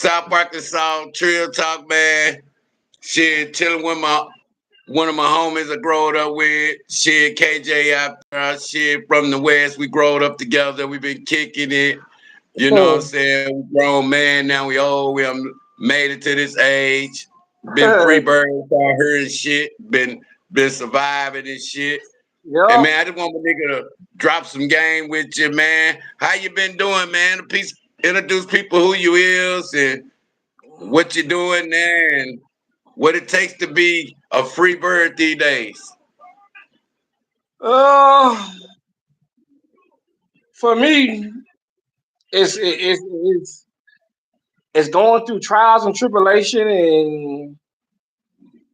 South Arkansas Trill Talk, man. Shit, chilling with one of my homies I growed up with. Shit, KJ out there. Shit, from the West. We growed up together. We've been kicking it. You know what I'm saying? We grown man. Now we old. We have made it to this age. Been free birds out here and shit. Been surviving and shit. And Yeah. man, I just want my nigga to drop some game with you, man. How you been doing, man? Introduce people who you is and what you doing there and what it takes to be a free bird these days. Uh, for me, it's going through trials and tribulation and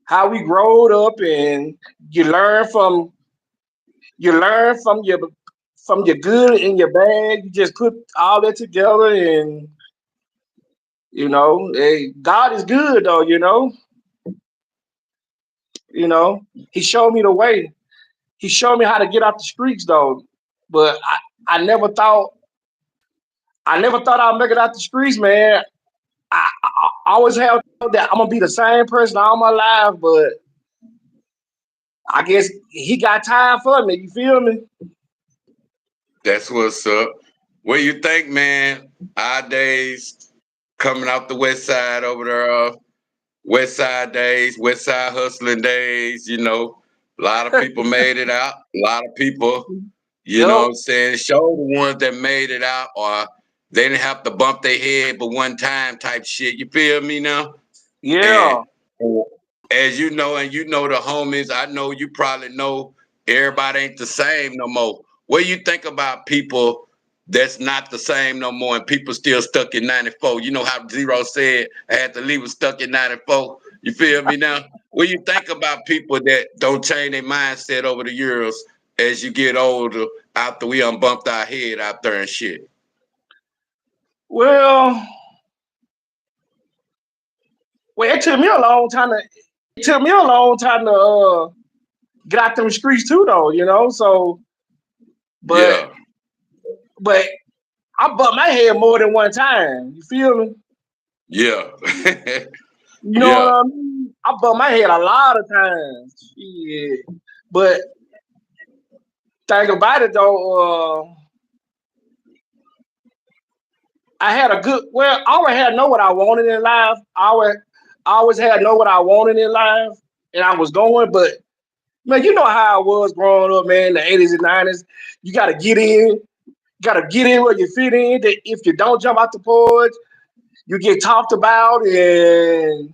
how we growed up, and you learn from you learn from your good and your bad. You just put all that together, and God is good though. He showed me the way. He showed me how to get out the streets though. But I never thought I'd make it out the streets, man. I always have that I'm gonna be the same person all my life, but I guess he got time for me. You feel me? That's what's up. What do you think, man? Our days coming out the west side over there, west side days, west side hustling days, a lot of people made it out. A lot of people, you know what Yo, I'm saying, show the ones that made it out or they didn't have to bump their head but one time type shit. You feel me now? And yeah. as you know, and you know the homies, I know you probably know everybody ain't the same no more. What do you think about people that's not the same no more and people still stuck in 94? You know how Zero said I had to leave was stuck in 94. You feel me now? What do you think about people that don't change their mindset over the years as you get older after we unbumped our head out there and shit? Well, it took me a long time to get out them streets too, though. So, but Yeah. but I bumped my head more than one time. You feel me? Yeah. You know what Yeah. I mean? I bumped my head a lot of times. Yeah. But think about it though, I had a good. Well, I always had know what I wanted in life. I always had know what I wanted in life, and I was going. But man, you know how I was growing up, man. The '80s and '90s. You got to get in. You got to get in where you fit in. That if you don't jump out the porch, you get talked about and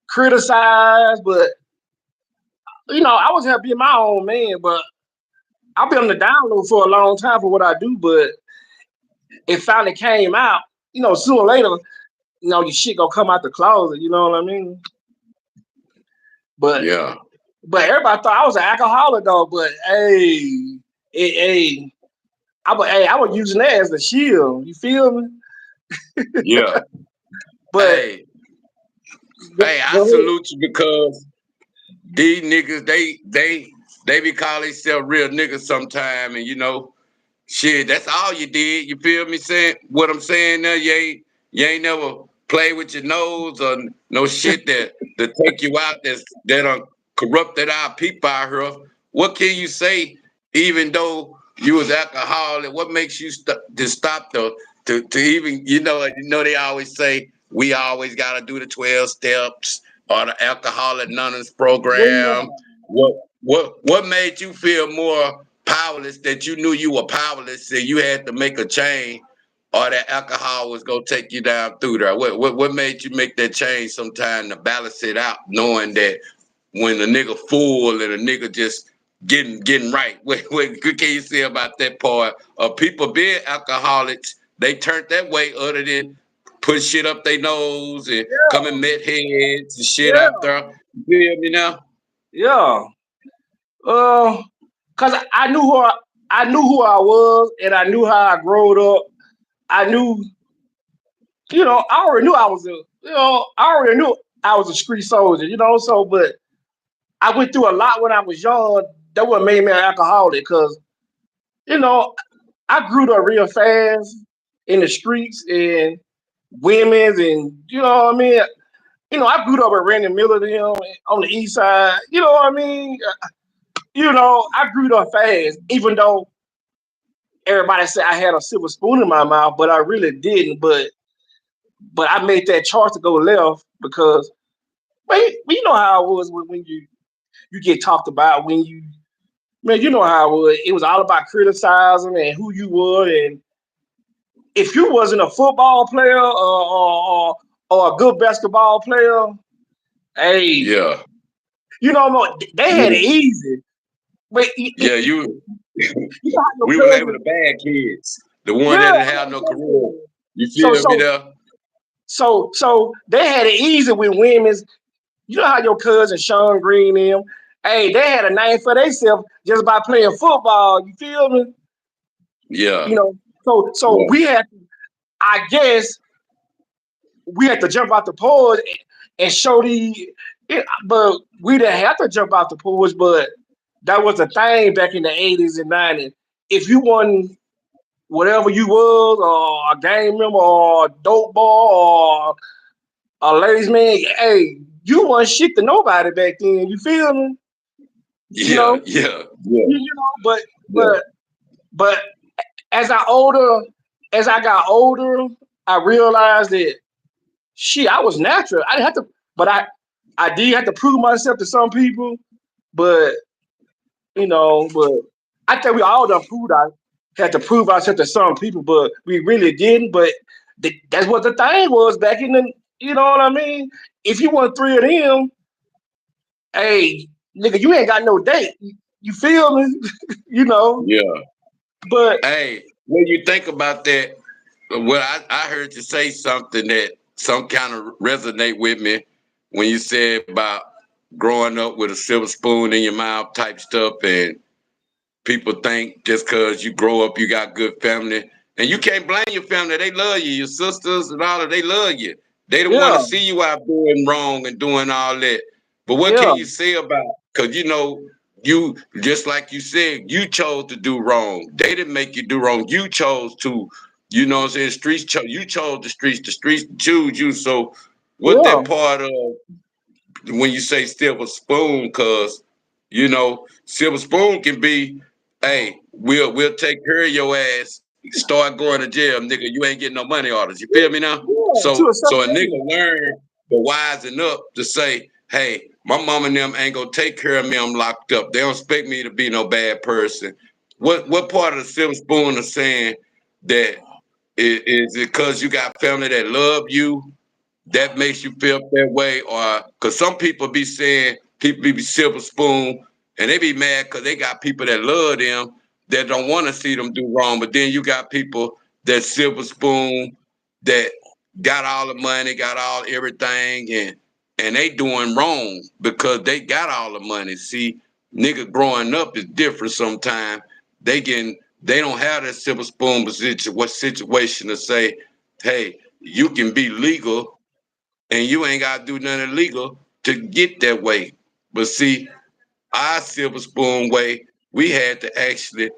criticized. But I was happy being my own man. But I've been on the download for a long time for what I do. But it finally came out. Sooner or later, your shit gonna come out the closet. You know what I mean? But Yeah. everybody thought I was an alcoholic though. But hey, I was using that as a shield. You feel me? Yeah. But Hey, I go ahead. salute you because these niggas, they be calling themselves real niggas sometime, and shit, that's all you did. You feel me saying what I'm saying there? You ain't never play with your nose or no shit that take you out that corrupted our people out here. What can you say, even though you was alcoholic? What makes you to stop to even they always say we always gotta do the 12 steps or the Alcoholic Anonymous program. Yeah, What made you feel more powerless that you knew you were powerless and you had to make a change or that alcohol was gonna take you down through there? What made you make that change sometime to balance it out, knowing that when a nigga full and a nigga just getting right? What can you say about that part of people being alcoholics? They turned that way other than put shit up their nose and come and met heads and shit out yeah, there. You feel me now? yeah. Uh, cause I knew who I was, and I knew how I growed up. I knew, I already knew I already knew I was a street soldier. So but I went through a lot when I was young. That what made me an alcoholic, cause you know I grew up real fast in the streets, and women's, and you know what I mean. I grew up at Randy Miller them on the east side. You know what I mean. I grew up fast, even though everybody said I had a silver spoon in my mouth, but I really didn't. But I made that choice to go left because, man, you know how it was when you get talked about when you, man, you know how it was. It was all about criticizing and who you were, and if you wasn't a football player or a good basketball player, hey, Yeah. they had it You, easy. But yeah, you you know how your we were they were the cousin, bad kids. The one yeah, that didn't that's have what I'm no career. saying. You So feel me so there? so they had it easy with women's. You know how your cousin Sean Green them, hey, they had a name for themselves just by playing football. You feel me? Yeah. You know, so Yeah. we had, I guess, we had to jump out the porch and show but we didn't have to jump out the porch, but that was a thing back in the 80s and 90s. If you won whatever you was, or a gang member, or a dope boy, or a ladies man, hey, you wasn't shit to nobody back then. You feel me? You Yeah. know, Yeah. Yeah. but Yeah. but but as I older, as I got older, I realized that shit, I was natural. I didn't have to, but I did have to prove myself to some people. But but I think we all done proved I had to prove ourselves to some people, but we really didn't. But that's what the thing was back in the. You know what I mean? If you want three of them, hey, nigga, you ain't got no date. You feel me? you know. Yeah. But Hey, when you think about that, well, I heard you say something that some kind of resonate with me when you said about growing up with a silver spoon in your mouth type stuff, and people think just because you grow up, you got good family. And you can't blame your family. They love you. Your sisters and all of they love you. They don't want yeah, to see you out doing wrong and doing all that. But what yeah, can you say about, because you just like you said, you chose to do wrong. They didn't make you do wrong. You chose to, what I'm saying, you chose the streets choose you. So what yeah, that part of when you say silver spoon, cause silver spoon can be, hey, we'll take care of your ass. Start going to jail, nigga. You ain't getting no money orders. You feel me now? yeah. To a So certain a nigga extent. learn to wisen up to say, hey, my mom and them ain't gonna take care of me. I'm locked up. They don't expect me to be no bad person. What part of the silver spoon is saying that is it because you got family that love you that makes you feel that way, or because some people be saying people be silver spoon and they be mad because they got people that love them that don't want to see them do wrong, but then you got people that silver spoon that got all the money, got all everything, and they doing wrong because they got all the money. See, nigga growing up is different sometimes. They don't have that silver spoon what situation to say, hey, you can be legal and you ain't gotta do nothing illegal to get that way. But see, our silver spoon way, we had to actually,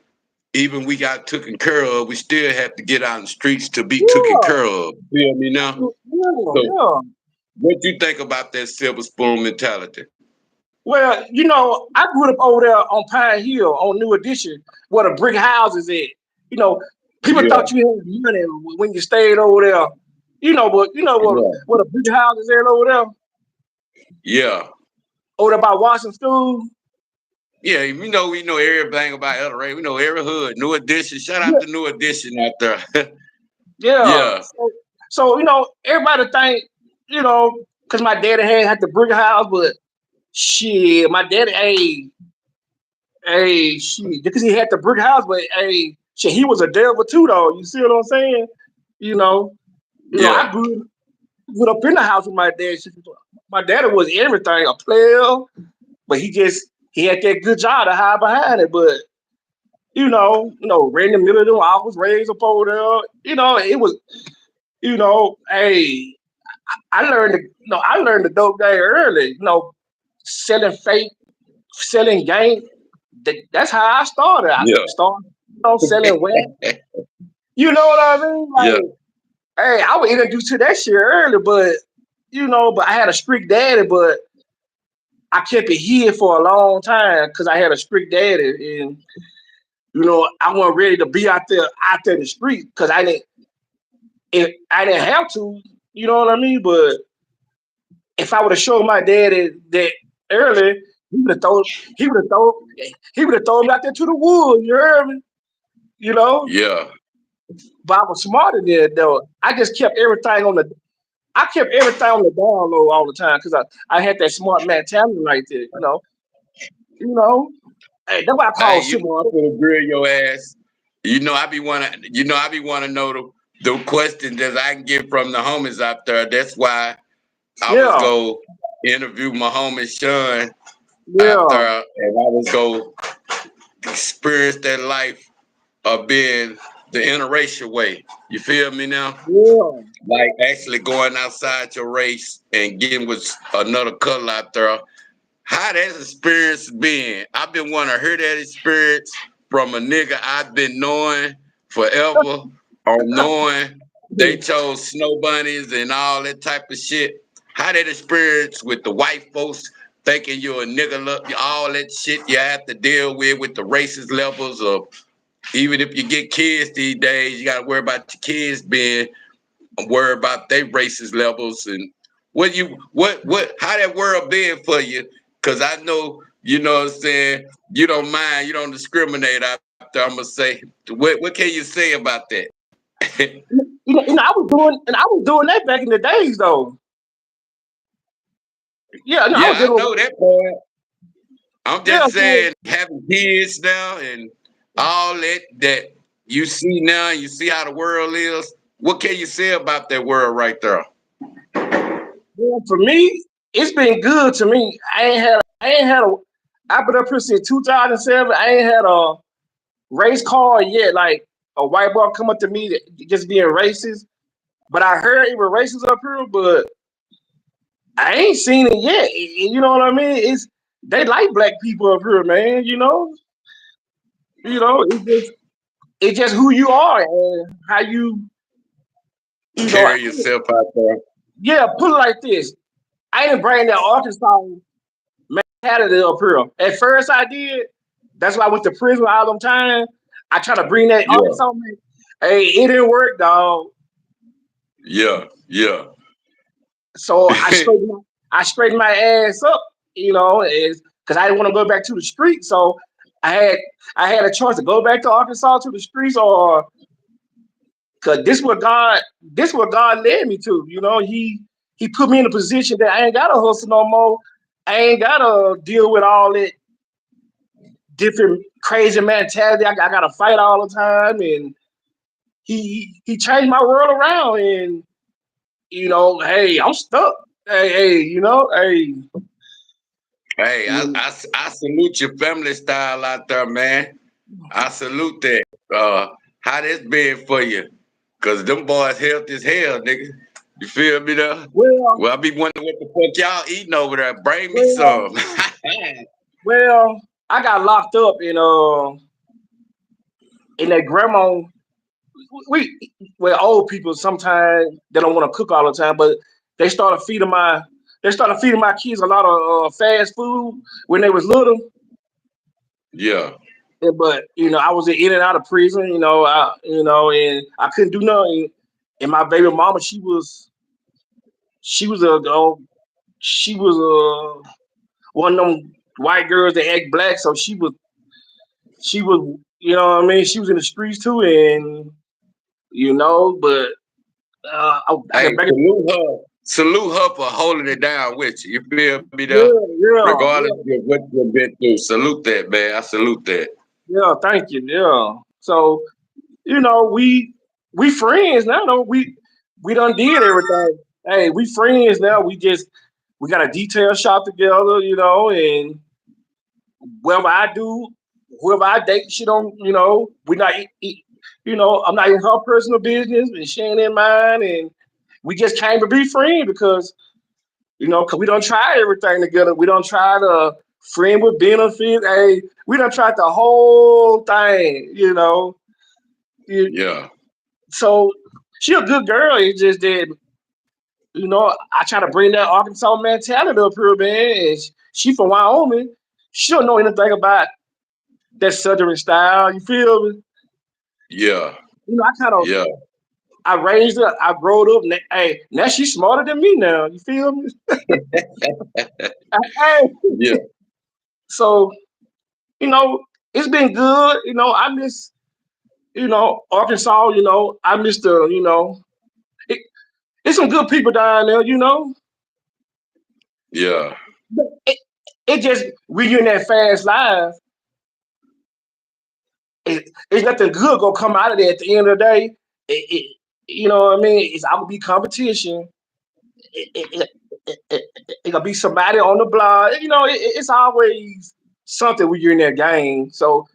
even we got taken care of, we still have to get out in the streets to be taken Yeah, care of. Feel me now? yeah, So yeah. what you think about that silver spoon mentality? Well, I grew up over there on Pine Hill on New Edition, where the brick houses at. You know, people Yeah, thought you had money when you stayed over there. But yeah, what the brick houses at over there, yeah. over there by Washington School. Yeah, we know everything about El Rey. We know every hood. New Edition. Shout out Yeah, to New Edition out there. yeah. Yeah, So everybody think, because my daddy had the brick house, but shit, my daddy, shit, because he had the brick house, but shit, he was a devil too, though. You see what I'm saying? You know, yeah, I grew up in the house with my dad. My daddy was everything, a player, but he had that good job to hide behind it. But Randy Miller, I was raised up over there. It was, hey, I learned the dope day early. Selling fake, selling gang. That's how I started. I yeah, started, selling wet. You know what I mean? yeah, Like, Hey, I was introduced to that shit early, but but I had a strict daddy, but I kept it hid for a long time because I had a strict daddy, and I wasn't ready to be out there in the street because I didn't have to, you know what I mean? But if I would have showed my daddy that early, he would have thrown he would have thrown he would have thrown me out there to the woods, you heard me? You know? Yeah. But I was smarter than that though. I kept everything on the down low all the time because I had that smart mentality right there, you know. Hey, that's why I Hey, call you shit. know I'm gonna grill your ass. I be wanna know the questions that I can get from the homies out there. That's why I was Yeah, go interview my homie Sean out yeah, there, and I was go experience that life of being the interracial way. You feel me now? yeah. Like actually going outside your race and getting with another color out there. How that experience been? I've been wanting to hear that experience from a nigga I've been knowing forever, or knowing they chose snow bunnies and all that type of shit. How that experience with the white folks thinking you're a nigga, look, all that shit you have to deal with the racist levels of, even if you get kids these days, you gotta worry about your kids being worry about their racist levels and what how that world been for you. Cause I know, you know what I'm saying, you don't mind, you don't discriminate out there. I'm gonna say, what can you say about that? I was doing that back in the days though. Yeah, I was Yeah, I dealing know with that part. I'm yeah. just So saying, having kids now and all that you see now, you see how the world is. What can you say about that world right there? yeah, for me, it's been good to me. I've been up here since 2007. I ain't had a race car yet. Like a white boy come up to me just being racist. But I heard it was racist up here, but I ain't seen it yet. You know what I mean? They like black people up here, man. It's just who you are and how you know. Carry yourself out there. Yeah, put it like this. I didn't bring that Arkansas mentality up here. At first, I did. That's why I went to prison all them time. I try to bring that Yeah, Arkansas man. Hey, it didn't work, dog. yeah, yeah. So I straightened my ass up, is because I didn't want to go back to the street. So I had I had a choice to go back to Arkansas to the streets, or because this what God led me to. He put me in a position that I ain't gotta hustle no more. I ain't gotta deal with all that different crazy mentality. I gotta fight all the time, and he changed my world around. And hey, I'm stuck. Hey, hey. Hey, I salute your family style out there, man. I salute that. How this been for you? Cause them boys healthy as hell, nigga. You feel me though? Well, Well, I be wondering what the fuck y'all eating over there. Bring me well, some. well. I got locked up in that grandma. We old people sometimes they don't want to cook all the time, but they started feeding my they started feeding my kids a lot of fast food when they was little. Yeah, But I was in and out of prison. And I couldn't do nothing. And my baby mama, she was a she was one of them white girls that act black, so she was what I mean. She was in the streets too, and but I hey, got back. salute her. Salute her for holding it down with you. You feel me though? Yeah, yeah, Regardless yeah, of what you've been through. Salute that, man. I salute that. yeah. Thank you. Yeah. So we friends now. Though we done did everything. Hey, we friends now. We got a detail shop together. And whatever I do, whoever I date, she don't. We not. I'm not in her personal business, and she ain't in mine, and we just came to be friends because because we don't try everything together. We don't try to friend with benefits. Hey, we don't try the whole thing. You- Yeah. So She a good girl. It's just that, I try to bring that Arkansas mentality up here, man. And she from Wyoming. She don't know anything about that Southern style. You feel me? Yeah, I kind of yeah, I raised her. I growed up. Hey, now she's smarter than me. Now you feel me? Hey, yeah, so it's been good. I miss Arkansas. I miss the it, it's some good people down there. yeah, But it just when you're in that fast life, it's nothing good gonna come out of there at the end of the day. You know what I mean? It's gonna be competition. It gonna be somebody on the block. It's always something when you're in that game. So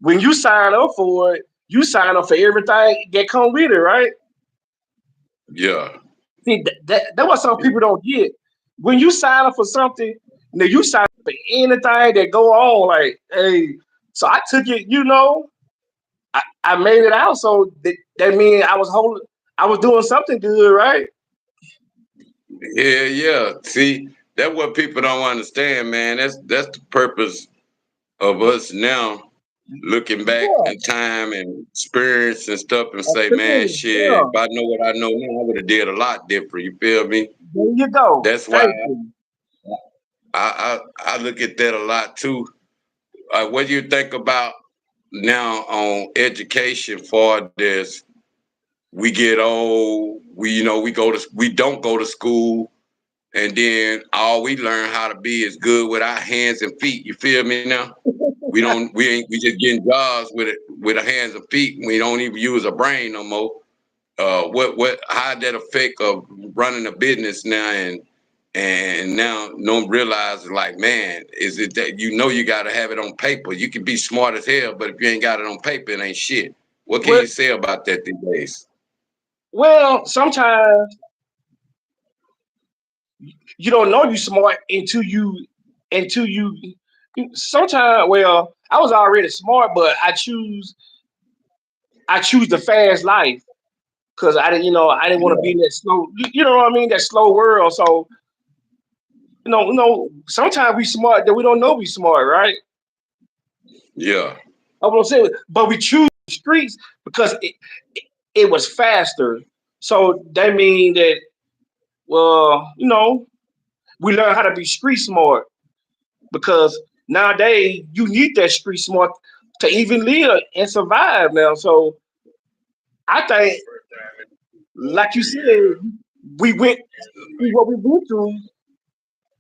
when you sign up for it, you sign up for everything that come with it, right? yeah, See, that what some people don't get. When you sign up for something, you sign up for anything that go on. Like, hey, so I took it. I made it out. So that means I was doing something good, right? yeah, yeah. See, that's what people don't understand, man. That's the purpose of us now looking back Yeah, in time and experience and stuff and say, man, absolutely. shit, if Yeah, I know what I know now, I would have did a lot different. You feel me? there you go. That's why Thank you. I look at that a lot too. What do you think about now on education for this? We get old, we don't go to school, and then all we learn how to be is good with our hands and feet. You feel me now? We just getting jobs with our hands and feet. We don't even use a brain no more. How that affect of running a business now and now no one realizes like, man, is it that you got to have it on paper? You can be smart as hell, but if you ain't got it on paper, it ain't shit. What can Well, you say about that these days? sometimes you don't know you smart until you. Sometimes, well, I was already smart, but I choose the fast life because I didn't want to be in that slow. You know what I mean? That slow world. So sometimes we smart that we don't know we smart, right? Yeah, I'm gonna say, but we choose the streets because it was faster. So that mean that, well, we learn how to be street smart because nowadays you need that street smart to even live and survive now. So I think, like you said, we went through what we went through.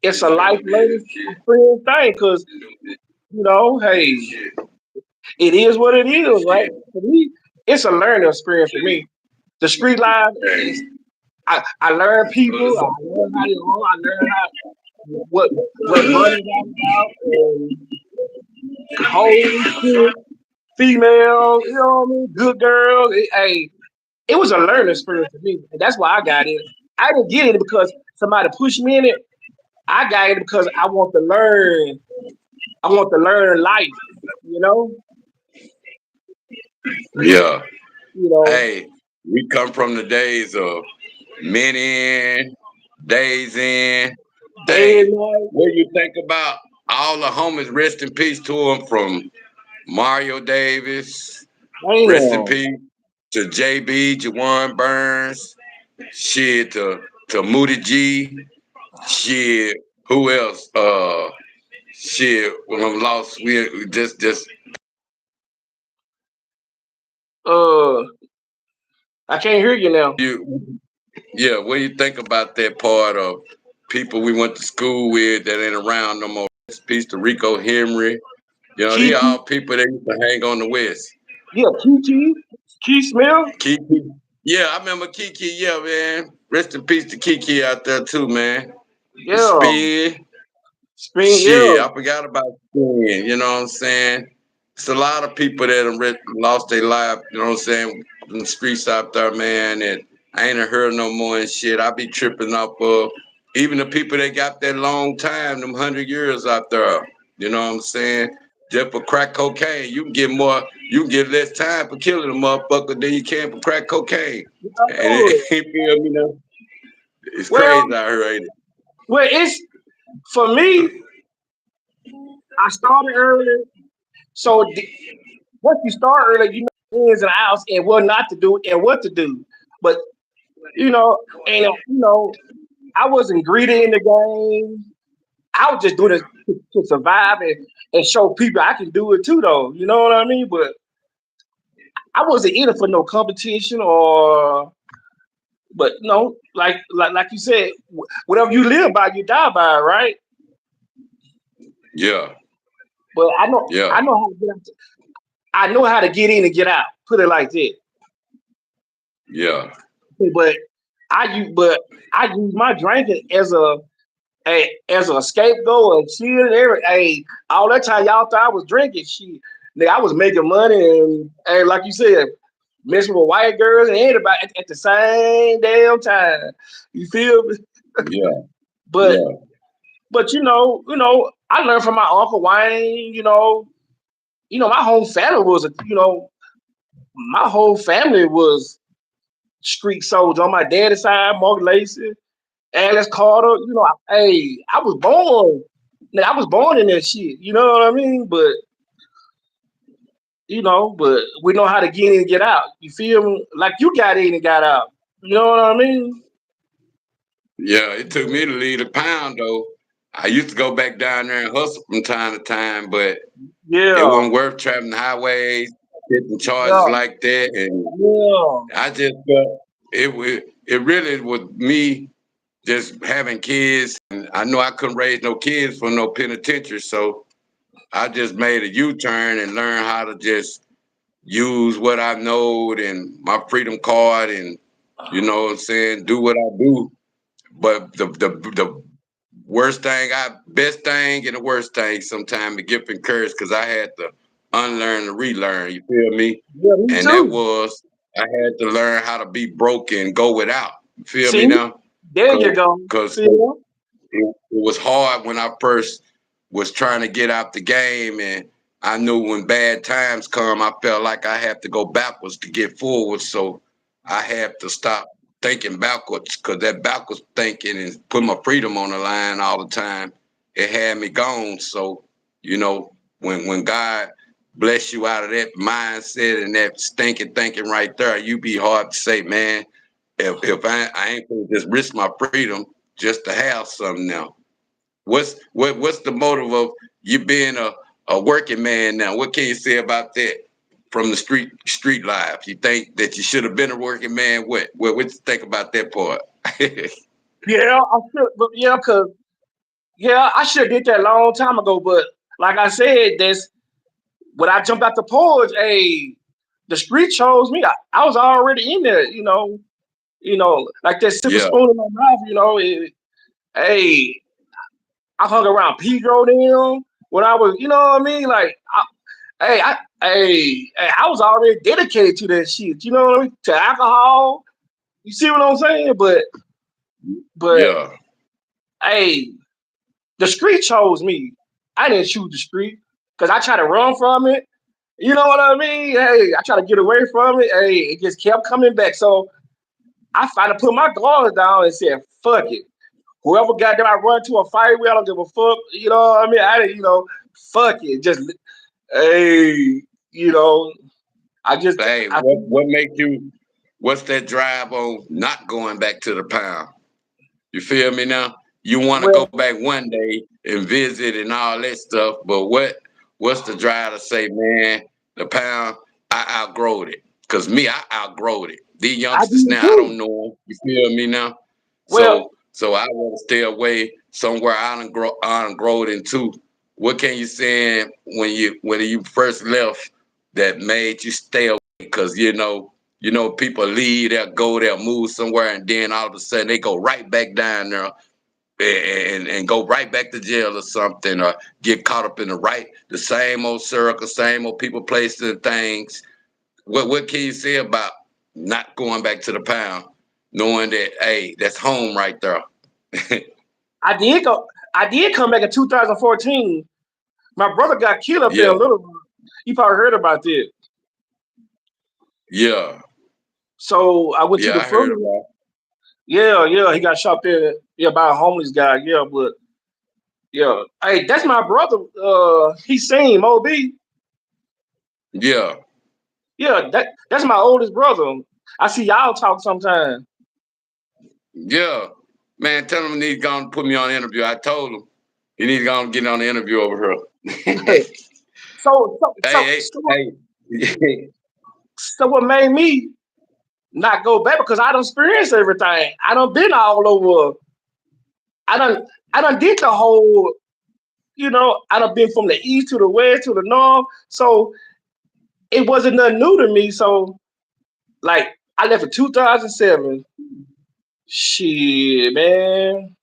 It's a life learning experience thing because hey, it is what it is, right? For me, it's a learning experience for me. The street life is I learn people, I learn how they roll, I learn what money's all about, and hoes, shit, female, good girls. It was a learning experience for me, and that's why I got in. I didn't get it because somebody pushed me in it. I got it because I want to learn. I want to learn life. You know, yeah. you know. Hey, we come from the days of men in, days in. Day and Hey, night. what do you think about all the homies? Rest in peace to them, from Mario Davis, rest in Damn. peace to JB, Jawan Burns, shit to Moody G, shit. Who else? Shit. When I'm lost, we just Uh, I can't hear you now. you. Yeah. What do you think about that part of people we went to school with that ain't around no more? Rest in peace to Rico Henry. These Kiki, all people that used to hang on the West. yeah, Key Smith, Kiki. Yeah, I remember Kiki. Yeah, man. Rest in peace to Kiki out there too, man. yeah, Spin. Spring, yeah, Shit, I forgot about Spin. You know what I'm saying? It's a lot of people that have lost their life. You know what I'm saying? In the streets out there, man. And I ain't heard no more and shit. I be tripping off of even the people that got that long time, them 100 years out there. You know what I'm saying? just for crack cocaine. You can get more. You can get less time for killing a motherfucker than you can for crack cocaine. I And know it. it, you feel me now? It's Well, crazy out here, ain't it? well, it's for me. I started early, so once you start early, you know the ins and outs and what not to do and what to do. But and I wasn't greedy in the game. I was just doing it to survive and show people I can do it too, though. You know what I mean? But I wasn't in it for no competition or, but no, like you said, whatever you live by, you die by, right? Yeah, But I yeah, know how to get out. I know how to get in and get out. Put it like that. yeah, But I use my drinking as a scapegoat and shit and everything. Hey, all that time y'all thought I was drinking shit. Nigga, I was making money and hey, like you said, messing with white girls and anybody at the same damn time. You feel me? yeah, But yeah, but I learned from my Uncle Wayne, my whole family was street soldier on my daddy's side, Mark Lacey, Alex Carter. I was born. I was born in that shit. You know what I mean? But we know how to get in and get out. You feel me? Like you got in and got out. You know what I mean? yeah. It took me to leave the pound though. I used to go back down there and hustle from time to time, but it Yeah, wasn't worth traveling highways, getting charges yeah, like that, and yeah. I just felt it really was me just having kids, and I know I couldn't raise no kids for no penitentiary, so I just made a U-turn and learned how to just use what I know and my freedom card, and you know what I'm saying, do what I do. But the worst thing, best thing and the worst thing sometimes to give encouragement because I had to unlearn and relearn. You feel me? Yeah, me And that too. was I had to learn how to be broke and go without. You feel me See, now? there you go. Because See, yeah, it was hard when I first was trying to get out the game, and I knew when bad times come, I felt like I had to go backwards to get forward. So I had to stop thinking backwards because that backwards thinking and put my freedom on the line all the time, it had me gone. So, when God bless you out of that mindset and that stinking thinking right there, you be hard to say, man, if I ain't gonna just risk my freedom just to have something now. What's the motive of you being a working man now? What can you say about that from the street life? You think that you should have been a working man? What you think about that part? yeah, I should, but yeah, cause I should have did that a long time ago. But like I said, that's when I jumped out the porch. Hey, the street chose me. I was already in there. Like that silver Yeah, spoon in my mouth. Hey, I hung around Pedro them when I was. You know what I mean? Like, I was already dedicated to that shit. You know what I mean? To alcohol. You see what I'm saying? But yeah, hey, the street chose me. I didn't choose the street because I tried to run from it. You know what I mean? Hey, I tried to get away from it. Hey, it just kept coming back. So I finally put my guards down and said, "Fuck it. Whoever got them, I run to a fight with. I don't give a fuck. You know what I mean? I didn't. Fuck it. Just hey, you know, I just hey, I what make you? What's that drive on not going back to the pound? You feel me now? You want to go well, back one day and visit and all that stuff, but what's the drive to say, man, the pound, I outgrowed it. Cause me, I outgrowed it. These I youngsters did now, I too. don't know them. You feel me now? Well, So I want to stay away somewhere I done growed into. What can you say when you first left that made you stay away? Cause people leave, they'll go, they'll move somewhere, and then all of a sudden they go right back down there and go right back to jail or something, or get caught up in the same old circle, same old people, places, and things. What can you say about not going back to the pound, knowing that hey, that's home right there? I did go. I did come back in 2014. My brother got killed up there Yeah, in Little Rock. You probably heard about that. yeah, So I went to yeah. the I heard funeral. about. Yeah, he got shot there. Yeah, by a homeless guy. Yeah, but yeah, hey, that's my brother. He seen Moby. Yeah, Yeah, that's my oldest brother. I see y'all talk sometimes. yeah. Man, tell him he needs to go and put me on the interview. I told him he needs to go and get on the interview over here. so, so, so, Hey, so, hey, hey. so what made me not go back because I done experienced everything. I done been all over. I done, I done did the whole. I done been from the east to the west to the north. So it wasn't nothing new to me. So like I left in 2007. Shit, man.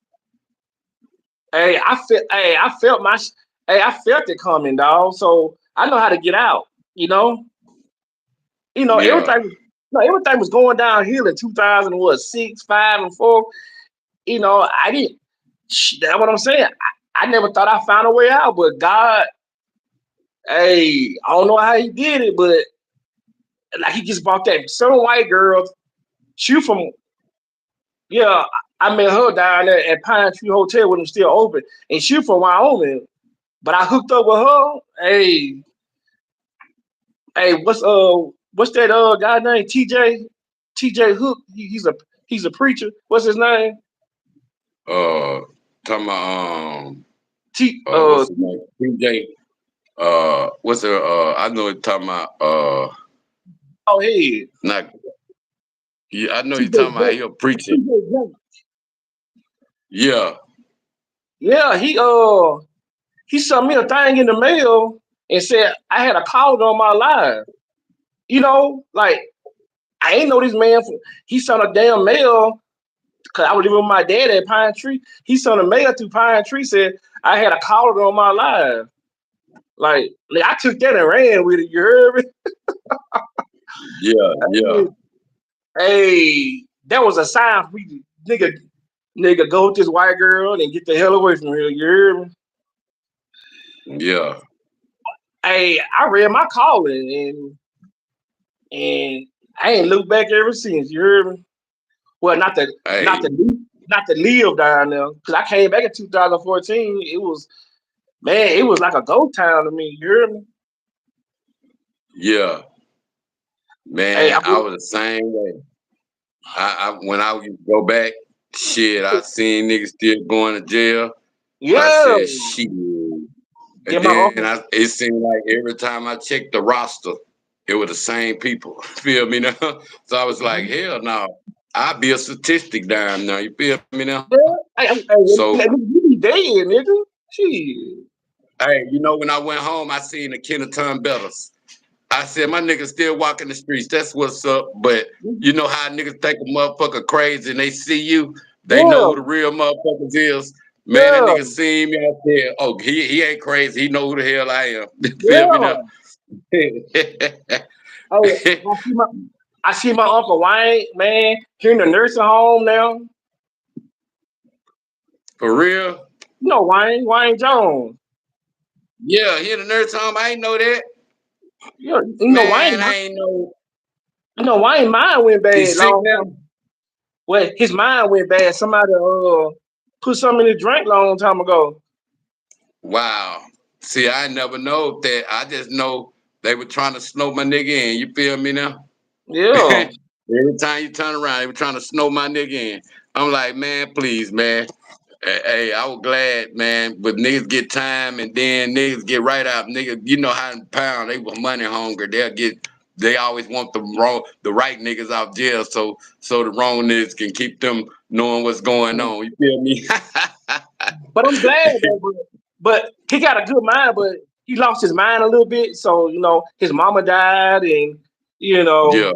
I felt it coming, dog. So I know how to get out. You know, Yeah, everything. No, everything was going downhill in 2006, 5, and 4. I didn't. That's what I'm saying. I never thought I found a way out, but God, hey, I don't know how He did it, but like He just brought that some white girl. She from yeah. I met her down there at Pine Tree Hotel when it was still open, and she from Wyoming. But I hooked up with her. Hey, what's that guy name? TJ Hook. He's a preacher. What's his name? uh, talking about T what's his name? PJ. What's the I know he's talking about oh head. not. Yeah, I know he's TJ talking about he a preacher. Yeah, Yeah, he sent me a thing in the mail and said I had a caller on my line. Like I ain't know this man. He sent a damn mail because I was living with my dad at Pine Tree. He sent a mail through Pine Tree said I had a caller on my line. Like I took that and ran with it. You heard me? yeah, yeah, Hey, that was a sign for me, nigga, go with this white girl and get the hell away from here. You heard me? yeah. Hey, I read my calling and I ain't looked back ever since. You heard me? Well, not Hey, to not to live down there because I came back in 2014. It was like a ghost town to me. You hear me? yeah, Hey, man. I was the same way. I when I would go back, shit, I seen niggas still going to jail. I yeah. said, shit. Then And my then uncle. it seemed like every time I checked the roster, it was the same people. Feel me now? So I was like, hell no. I'll be a statistic down now. You feel me now? Yeah. So, You be dead, nigga. Shit. hey, when I went home, I seen the Kenneton Bellas. I said, my niggas still walking the streets. That's what's up. But you know how niggas think a motherfucker crazy and they see you, they know Yeah. who the real motherfuckers is. Man, that Yeah. nigga seen me out there. Oh, he ain't crazy. He know who the hell I am. Feel me now? Yeah. Oh, I see my Uncle Wayne, man, here in the nursing home now. For real? Wayne Jones. Yeah, he in the nurse home. I ain't know that. Yeah, Man, I ain't know. Wayne mind went He's bad sick long now? time. Well, his mind went bad. Somebody put something in his drink long time ago. Wow. See, I never know that. I just know they were trying to snow my nigga in. You feel me now? Yeah. Every time you turn around, they were trying to snow my nigga in. I'm like, man, please, man. Hey, I was glad, man. But niggas get time and then niggas get right out. Niggas, you know how in pound they were money hungry. They always want the right niggas out jail, so the wrong niggas can keep them knowing what's going on. You feel me? But I'm glad though, but he got a good mind, but he lost his mind a little bit. So, his mama died and you know, Yeah,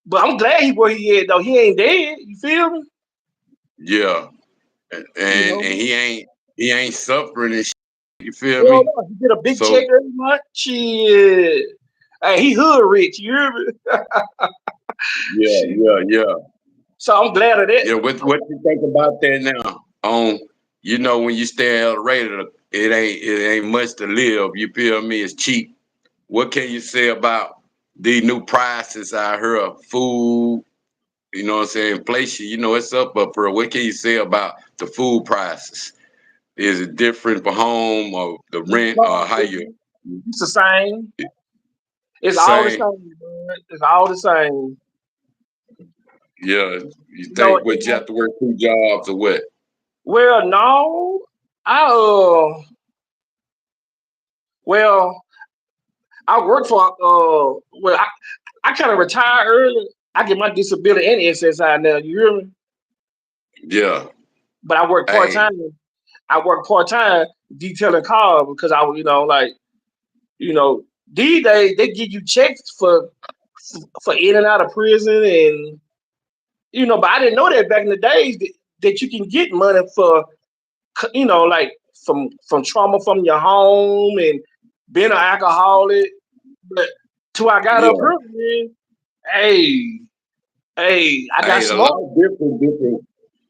but I'm glad he where he is though. He ain't dead. You feel me? yeah. And You and know. he ain't suffering and shit. You feel Hell me? no, he get a big check So every month. Shit. Hey, he hood rich, you hear me? yeah, Shit. yeah, yeah. So I'm glad of that. Yeah, what you think about that now? On when you stay in El Rey, it ain't much to live. You feel me? It's cheap. What can you say about these new prices out here of food? You know what I'm saying? Inflation, it's up here. What can you say about the food prices? Is it different for home or the rent or No, how you it's the same. It's all the same? same, man. It's all the same. Yeah. You You know, think what you have to work 2 jobs or what? well, no, I well, I work for I kind of retired early. I get my disability and SSI now. You hear me? Yeah. But I work part Hey, time. I work part time detailing cars because you know, these days they give you checks for in and out of prison and but I didn't know that back in the days that you can get money for like from trauma from your home and being an alcoholic. But till I got up yeah. here, man, hey, I got Hey, a smart. lot of different.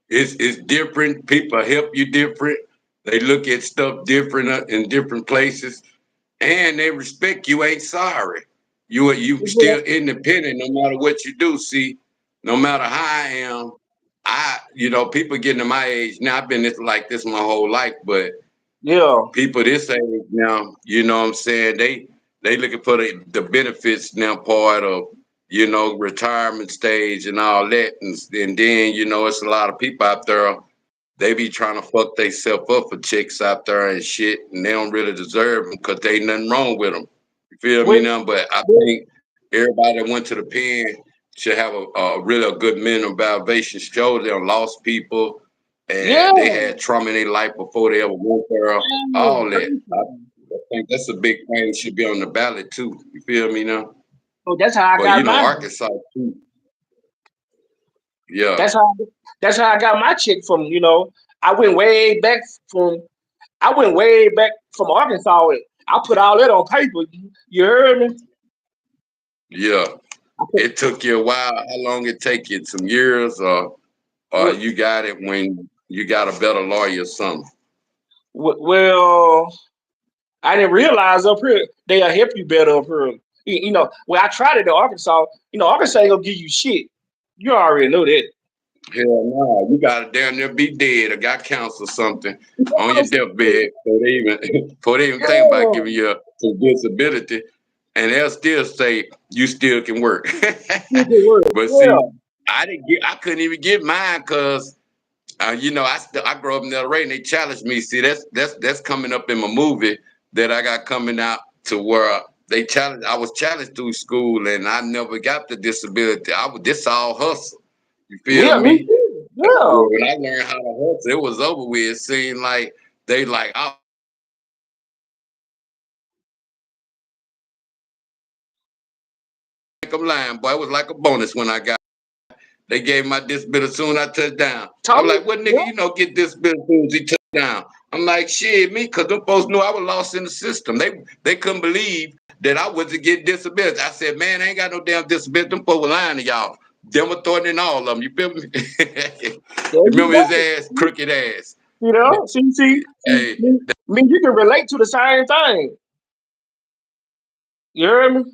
It's different. People help you different. They look at stuff different in different places, and they respect you. Ain't sorry. You still independent no matter what you do. See, no matter how I am, people getting to my age now. I've been like this my whole life, but Yeah, people this age now, what I'm saying, they looking for the benefits now part of retirement stage and all that, and then it's a lot of people out there. They be trying to fuck themselves up for chicks out there and shit, and they don't really deserve them because they ain't nothing wrong with them. You feel me well, now? But I well, think everybody that went to the pen should have a good mental evaluation. Show they done lost people yeah. and they had trauma in their life before they ever went there. Man, All that. thank you. I think that's a big thing. Should be on the ballot too. You feel me now? So that's how I But got mine. Arkansas too. Yeah, That's how that's how I got my chick from. I went way back from I went way back from Arkansas. I put all that on paper. You heard me? yeah. I put, It took you a while. How long it take you? Some years, or well, you got it when you got a better lawyer or something? well, I didn't realize up here they'll help you better up here. When I tried it in Arkansas, Arkansas ain't gonna give you shit. You already know that. Hell no, you got to damn near be dead or got cancer or something on your deathbed before they even before they even think about Yeah, giving you some disability, and they'll still say you still can work. you can work. But see, Yeah. I couldn't even get mine because I grew up in L.A. and they challenged me. See, that's coming up in my movie that I got coming out to where they challenged. I was challenged through school and I never got the disability. This all hustle. You feel Yeah, me me? too. And Yeah. when I learned how to hustle, it was over with. It seemed like they like I think I'm lying, boy. It was like a bonus when I got. They gave my disability as soon as I touched down. I was Tommy? like, what Yeah. nigga, get disability as soon as he touched down. I'm like, shit, me, because them folks knew I was lost in the system. They couldn't believe that I was to get disability. I said, man, I ain't got no damn disability. Them folks were lying to y'all. Them were throwing in all of them. You feel me? There you Remember his go. ass, crooked ass. See, Hey, me, you can relate to the same thing. You heard me?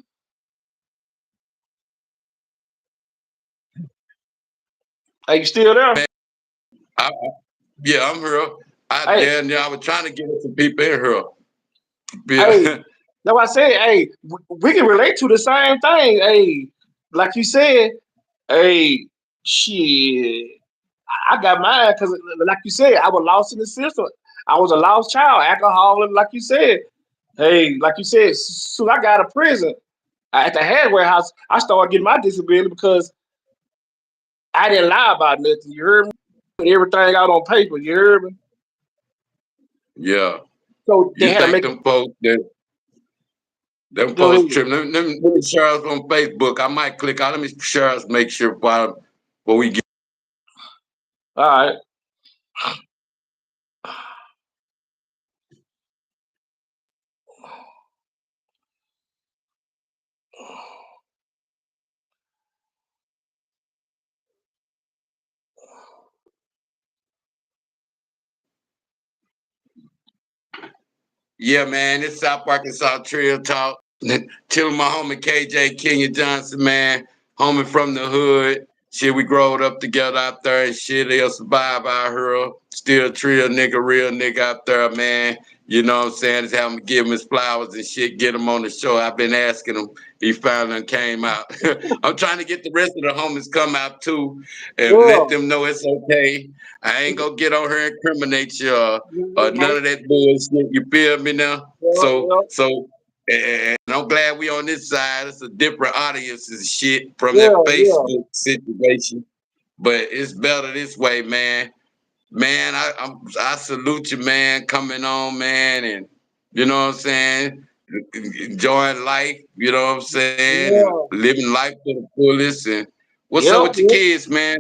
Are you still there? man, I, yeah, I'm here. Hey, I was trying to get some people in here. hey, Yeah, that's why I said, hey, we can relate to the same thing. Hey, like you said, hey, shit, I got mine because, like you said, I was lost in the system. I was a lost child, alcoholic, like you said. Hey, like you said, soon I got out of prison at the hardware house. I started getting my disability because I didn't lie about nothing. You heard me? Put everything out on paper. You heard me? yeah. So they You had to think make it. them Go folks ahead. tripping? Let me share us on Facebook. I might click on. Let me share us. Make sure before we get. All right. Yeah, man, it's South Arkansas Trill Talk. Chilling my homie KJ Kenya Johnson, man. Homie from the hood. Shit, we growed up together out there and shit. They'll survive out here. Still a trill nigga, real nigga out there, man. You know what I'm saying? Just have him give him his flowers and shit, get him on the show. I've been asking him. He finally came out. I'm trying to get the rest of the homies come out too and let Yeah. them know it's okay. I ain't gonna get on here and incriminate you Yeah. none of that bullshit. You feel me now? Yeah. Yeah. And I'm glad we on this side. It's a different audience and shit from Yeah. that Yeah. Facebook situation. But it's better this way, man. Man, I salute you, man, coming on, man, and you know what I'm saying, enjoying life. You know what I'm saying, and Yeah. living life to the fullest. And what's up Yep. with your kids, man?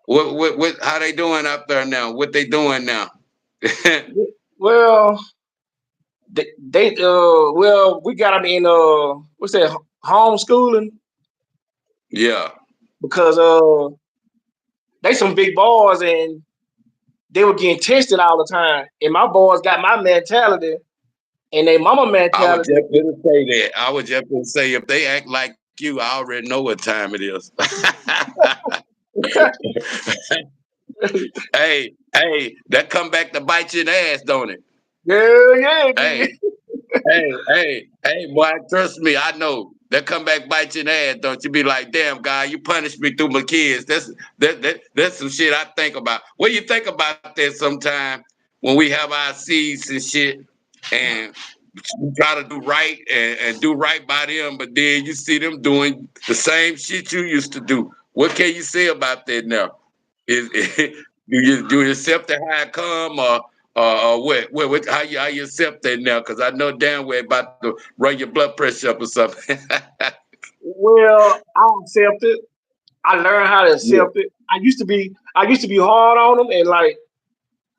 What how they doing out there now? What they doing now? Yep. Well, well, we got them in what's that, homeschooling, Yeah. because they some big boys and they were getting tested all the time. And my boys got my mentality and they mama I was mentality. just gonna say that. I was just gonna say if they act like you, I already know what time it is. Hey, that come back to bite you in the ass, don't it? Yeah, yeah, Hey, dude. hey, boy, trust me, I know. That come back bite you in the ass, don't you? Be like, damn, guy, you punished me through my kids. That's some shit I think about. What do you think about that sometime when we have our seeds and shit and we try to do right and do right by them, but then you see them doing the same shit you used to do. What can you say about that now? Is do you accept the how it come or what how you accept that now? Because I know damn well about to run your blood pressure up or something. Well, I accept it. I learned how to Yeah, accept it. I used to be hard on them, and like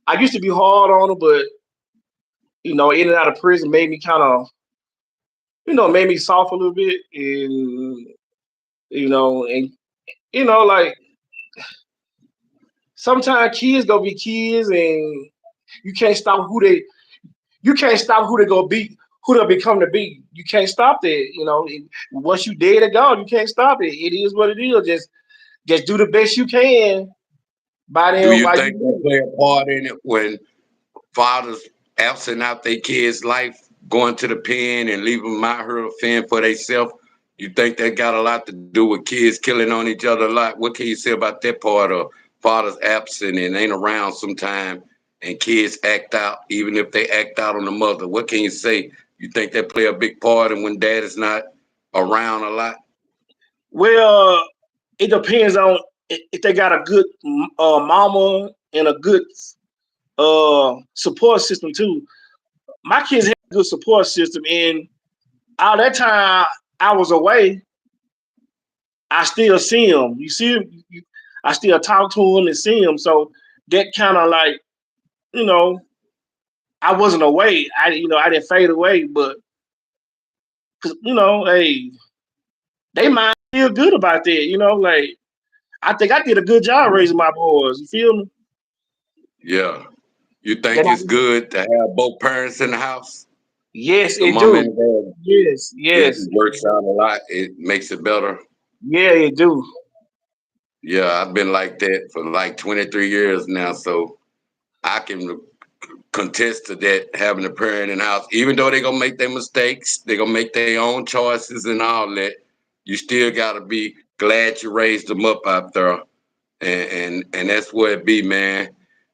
I used to be hard on them, but in and out of prison made me kind of, made me soft a little bit, and and like sometimes kids gonna be kids, and you can't stop who they, you can't stop who they gonna be, who they'll become to be. You can't stop that. Once you dead or gone, you can't stop it. It is what it is. Just do the best you can by do them you while think they you play a part in it when fathers absent out their kids' life, going to the pen and leaving them out here fend for themselves? You think that got a lot to do with kids killing on each other a lot? What can you say about that part of fathers absent and ain't around sometime and kids act out, even if they act out on the mother? What can you say? You think that play a big part in when dad is not around a lot? well, it depends on if they got a good mama and a good support system too. My kids had a good support system, and all that time I was away, I still see them. You see them, I still talk to them and see them. So that kind of like, you know, I wasn't away. I didn't fade away, but cause hey, they mind feel good about that. Like I think I did a good job raising my boys. You feel me? Yeah. You That think I, it's good to have both parents in the house? yes, The it mom do. and dad, Yes, it yes, works out a lot. It makes it better. yeah, it do. Yeah, I've been like that for like 23 years now, so I can contest to that having a parent in the house. Even though they're gonna make their mistakes, they're gonna make their own choices and all that. You still gotta be glad you raised them up out there, and that's where it be, man.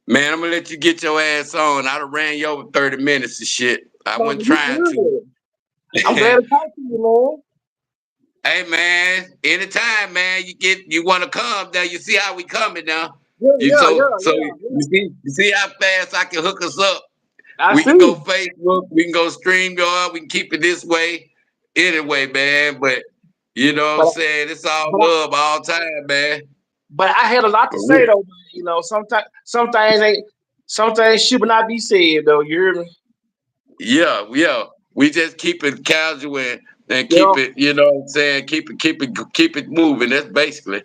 Man, I'm gonna let you get your ass on. I done ran you over 30 minutes and shit. I No, wasn't you trying to. good. I'm glad to talk to you, Hey man, anytime, man, you want to come now. You see how we coming now. man. You Yeah, yeah, so yeah, yeah, you see how fast I can hook us up. I We can go see. Facebook, we can go StreamYard, we can keep it this way. Anyway, man, but you know what I'm But saying? It's all but I, love all time, man. but I had a lot to For say real. though. Sometimes some things should not be said though. You hear me? Yeah, yeah. We just keep it casual and Yeah, keep it, you know what I'm saying? Keep it moving. That's basically.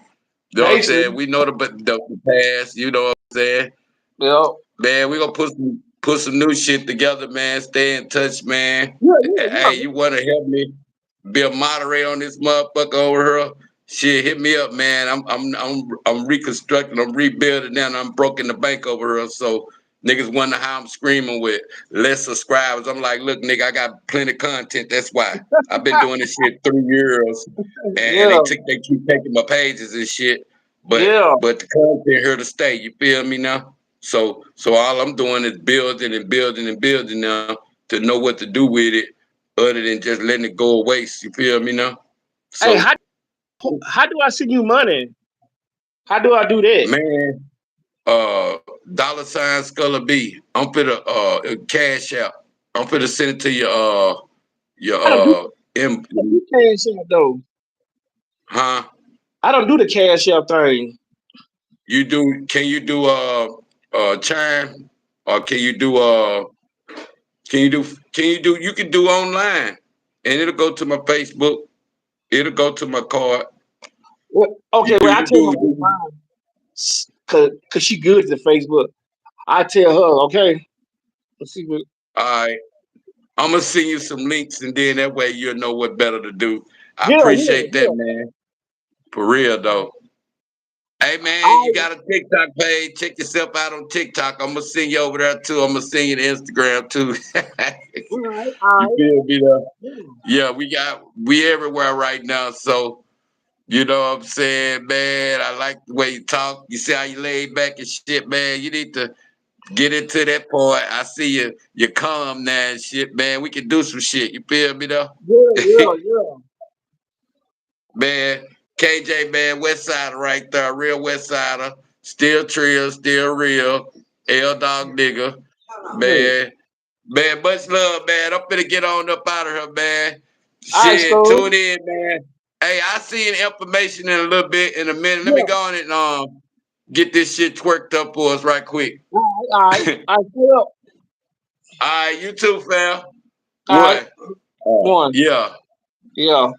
You know what I'm saying? basically. We know the past, you know what I'm saying? Yeah. Man, we gonna put some new shit together, man. Stay in touch, man. Yeah. Hey, you want to help me be a moderator on this motherfucker over here? Shit, hit me up, man. I'm reconstructing, I'm rebuilding now, and I'm broken the bank over here. So niggas wonder how I'm screaming with less subscribers. I'm like, look, nigga, I got plenty of content. That's why I've been doing this shit 3 years, and Yeah, they keep taking my pages and shit. But yeah. but the content here to stay. You feel me now? So all I'm doing is building and building and building now to know what to do with it, other than just letting it go to waste. You feel me now? Hey, So how do I send you money? How do I do that? man, $ Skulla B. I'm finna cash out. I'm finna send it to your I don't do M, cash app though. huh? I don't do the cash app thing. You do? Can you do chime, or can you do? You can do online, and it'll go to my Facebook. It'll go to my card. Well, You okay, do well I you tell my do. mom cause she good to Facebook. I tell her, okay. Let's see what. All right. I'm gonna send you some links, and then that way you'll know what better to do. I Yeah, appreciate that, yeah. man. For real though. Hey man, you I got a TikTok page. Check yourself out on TikTok. I'm gonna send you over there too. I'm gonna send you the Instagram too. You all feel me though? right. Yeah, we everywhere right now. So you know what I'm saying, man. I like the way you talk. You see how you laid back and shit, man. You need to get into that part. I see you calm now and shit, man. We can do some shit. You feel me though? Yeah. Man, KJ, man, West Sider right there, real West Sider, still trill, still real, L dog nigga, Yeah. man, man, much love, man. I'm finna get on up out of here, man. All right, Shit, Skull. tune in, man. Hey, I see an information in a little bit, in a minute. Let me Yeah. go on and get this shit twerked up for us right quick. All right, Skull. All right, you too, fam. All right, What? one. Yeah. Yeah.